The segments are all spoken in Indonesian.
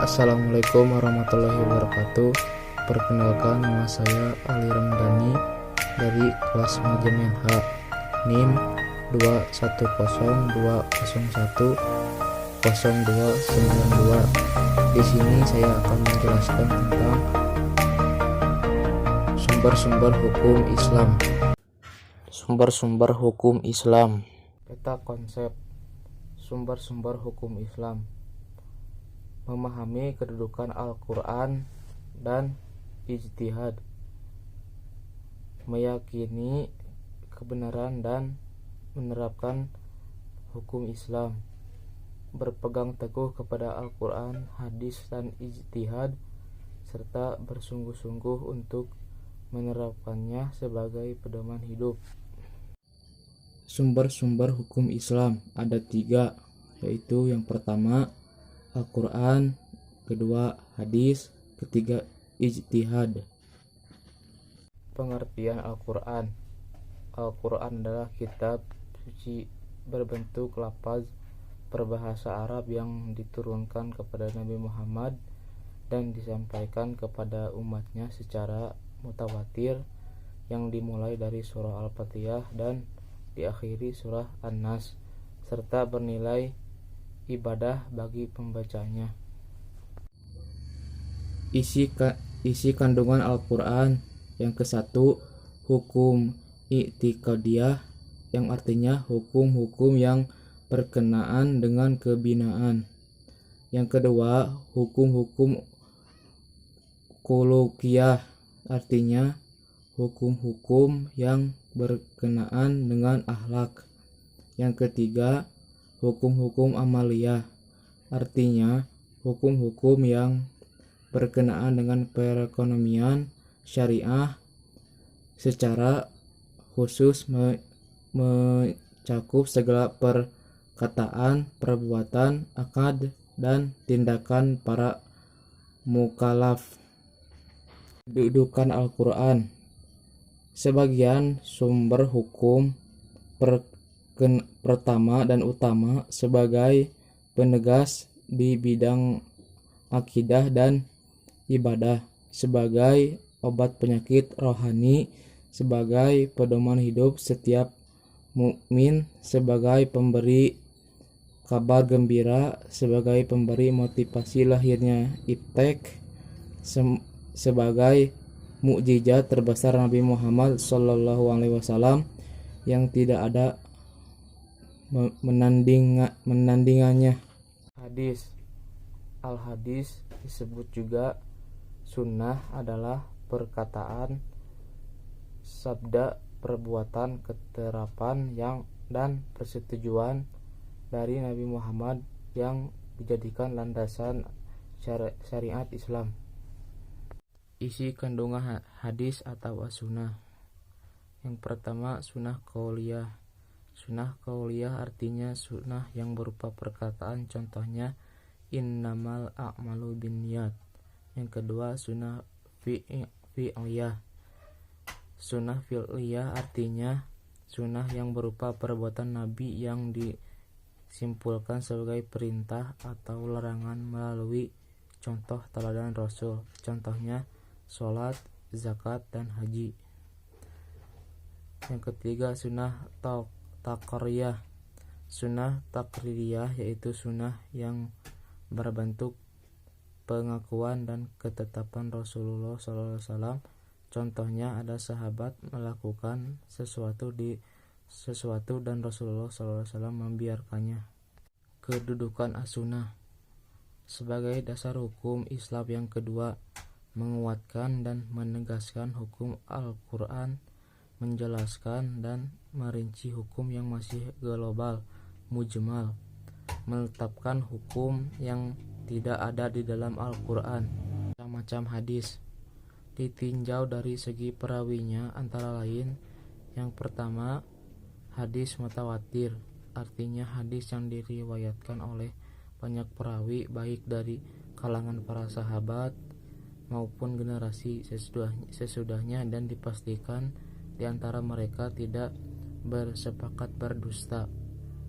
Assalamualaikum warahmatullahi wabarakatuh. Perkenalkan, nama saya Ali Ramdhani dari kelas manajemen H, NIM 21020010292. Di sini saya akan menjelaskan tentang sumber-sumber hukum Islam. Sumber-sumber hukum Islam. Peta konsep sumber-sumber hukum Islam: memahami kedudukan Al-Quran dan ijtihad, meyakini kebenaran dan menerapkan hukum Islam, berpegang teguh kepada Al-Quran, hadis, dan ijtihad, serta bersungguh-sungguh untuk menerapkannya sebagai pedoman hidup. Sumber-sumber hukum Islam ada 3, yaitu yang pertama Al-Quran, kedua hadis, ketiga ijtihad. Pengertian Al-Quran. Al-Quran adalah kitab suci berbentuk lafaz berbahasa Arab yang diturunkan kepada Nabi Muhammad dan disampaikan kepada umatnya secara mutawatir, yang dimulai dari surah Al-Fatihah dan diakhiri surah An-Nas, serta bernilai ibadah bagi pembacanya. Isi kandungan Al-Quran. Yang ke-1, hukum i'tiqadiyah, yang artinya hukum-hukum yang berkenaan dengan kebinaan. Yang kedua, hukum-hukum khuluqiyah, artinya hukum-hukum yang berkenaan dengan akhlak. Yang ketiga, hukum-hukum amaliyah, artinya hukum-hukum yang berkenaan dengan perekonomian syariah, secara khusus mencakup segala perkataan, perbuatan, akad, dan tindakan para mukallaf. Kedudukan Al-Quran. Sebagian sumber hukum pertama dan utama sebagai penegas di bidang akidah dan ibadah, sebagai obat penyakit rohani, sebagai pedoman hidup setiap mukmin, sebagai pemberi kabar gembira, sebagai pemberi motivasi lahirnya iptek, sebagai mukjizat terbesar Nabi Muhammad SAW yang tidak ada menandingannya. Hadis. Al-hadis disebut juga sunnah adalah perkataan, sabda, perbuatan, keterapan dan persetujuan dari Nabi Muhammad yang dijadikan landasan syariat Islam. Isi kandungan hadis atau as-sunnah. Yang pertama, sunnah qauliyah. Sunnah qauliyah artinya sunnah yang berupa perkataan, contohnya innamal a'malu binniyat. Yang kedua, sunnah fi'liyah. Sunnah fi'liyah artinya sunnah yang berupa perbuatan Nabi yang disimpulkan sebagai perintah atau larangan melalui contoh teladan Rasul, contohnya sholat, zakat, dan haji. Yang ketiga, sunnah taqririyah. Sunnah taqririyah yaitu sunnah yang berbentuk pengakuan dan ketetapan Rasulullah SAW. Contohnya, ada sahabat melakukan sesuatu dan Rasulullah SAW membiarkannya. Kedudukan as-sunnah. Sebagai dasar hukum Islam yang kedua, menguatkan dan menegaskan hukum Al-Quran, menjelaskan dan merinci hukum yang masih global, mujmal, menetapkan hukum yang tidak ada di dalam Al-Quran. Macam hadis ditinjau dari segi perawinya, antara lain: yang pertama, hadis mutawatir, artinya hadis yang diriwayatkan oleh banyak perawi, baik dari kalangan para sahabat maupun generasi sesudahnya, dan dipastikan di antara mereka tidak bersepakat berdusta.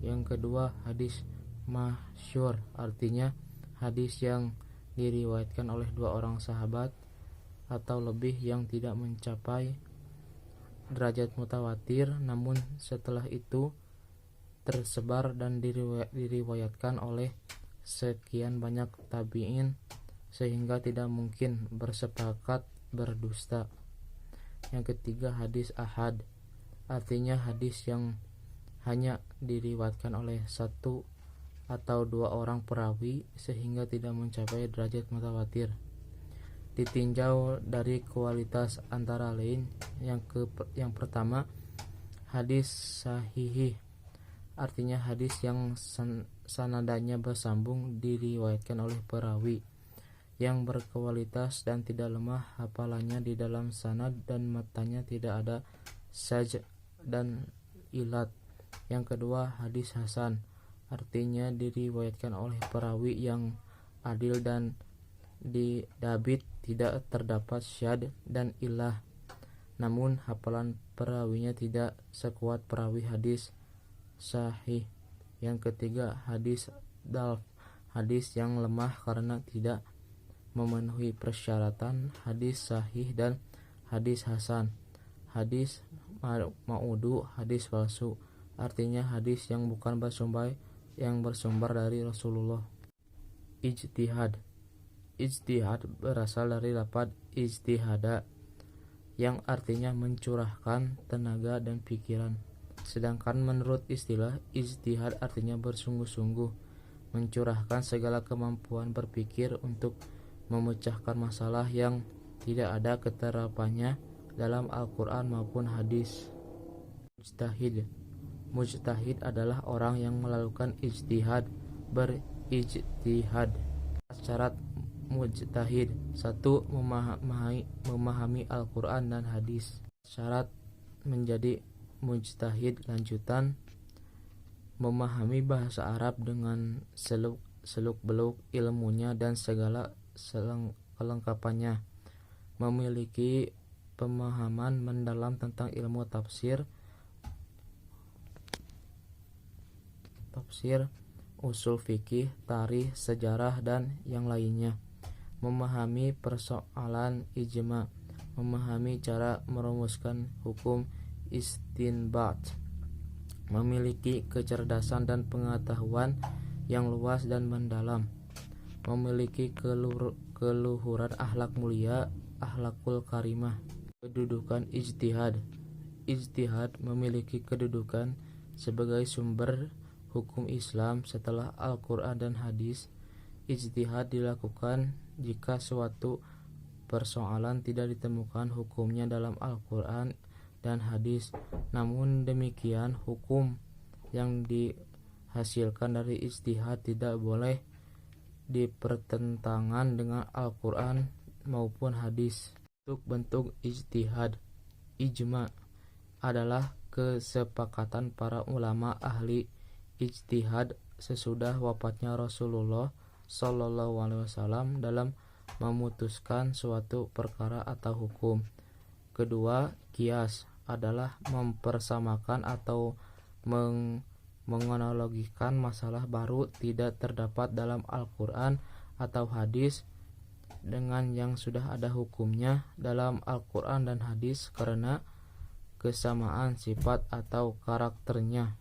Yang kedua, hadis masyhur, artinya hadis yang diriwayatkan oleh 2 orang sahabat atau lebih yang tidak mencapai derajat mutawatir, namun setelah itu tersebar dan diriwayatkan oleh sekian banyak tabi'in sehingga tidak mungkin bersepakat berdusta. Yang ketiga, hadis ahad, artinya hadis yang hanya diriwayatkan oleh 1 atau 2 orang perawi sehingga tidak mencapai derajat mutawatir. Ditinjau dari kualitas antara lain, yang pertama, hadis sahih, artinya hadis yang sanadanya bersambung diriwayatkan oleh perawi yang berkualitas dan tidak lemah hafalannya di dalam sanad dan matanya tidak ada saj dan ilat. Yang kedua, hadis hasan, artinya diriwayatkan oleh perawi yang adil dan didabit tidak terdapat syad dan ilah, namun hafalan perawinya tidak sekuat perawi hadis sahih. Yang ketiga, hadis dalf, hadis yang lemah karena tidak memenuhi persyaratan hadis sahih. Dan hadis hasan, hadis maudu, hadis palsu, artinya hadis yang bukan bersumber dari Rasulullah. Ijtihad berasal dari lafaz ijtihada yang artinya mencurahkan tenaga dan pikiran. Sedangkan menurut istilah, ijtihad artinya bersungguh-sungguh, mencurahkan segala kemampuan berpikir untuk memecahkan masalah yang tidak ada keterapannya dalam Al-Quran maupun hadis. Mujtahid adalah orang yang melakukan ijtihad, berijtihad. Syarat mujtahid: 1. Memahami Al-Quran dan hadis. Syarat menjadi mujtahid lanjutan: memahami bahasa Arab dengan seluk-beluk ilmunya dan segala kelengkapannya, memiliki pemahaman mendalam tentang ilmu tafsir, usul fikih, tarikh, sejarah, dan yang lainnya, memahami persoalan ijma, memahami cara merumuskan hukum istinbat, memiliki kecerdasan dan pengetahuan yang luas dan mendalam, memiliki keluhuran akhlak mulia, akhlakul karimah. Kedudukan ijtihad memiliki kedudukan sebagai sumber hukum Islam setelah Al-Quran dan hadis. Ijtihad dilakukan jika suatu persoalan tidak ditemukan hukumnya dalam Al-Quran dan hadis. Namun demikian, hukum yang dihasilkan dari ijtihad tidak boleh dipertentangan dengan Al-Quran maupun hadis. Bentuk ijtihad. Ijma adalah kesepakatan para ulama ahli ijtihad sesudah wafatnya Rasulullah SAW dalam memutuskan suatu perkara atau hukum. Kedua, qiyas adalah mempersamakan atau menganalogikan masalah baru tidak terdapat dalam Al-Quran atau hadis dengan yang sudah ada hukumnya dalam Al-Quran dan hadis karena kesamaan sifat atau karakternya.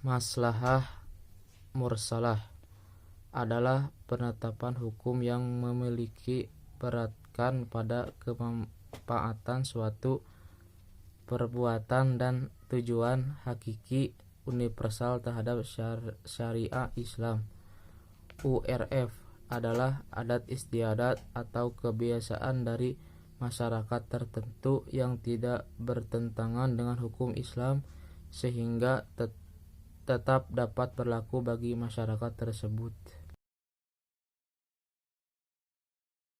Maslahah mursalah adalah penetapan hukum yang memiliki beratkan pada kemanfaatan suatu perbuatan dan tujuan hakiki universal terhadap syariah Islam. URF adalah adat istiadat atau kebiasaan dari masyarakat tertentu yang tidak bertentangan dengan hukum Islam sehingga tetap dapat berlaku bagi masyarakat tersebut.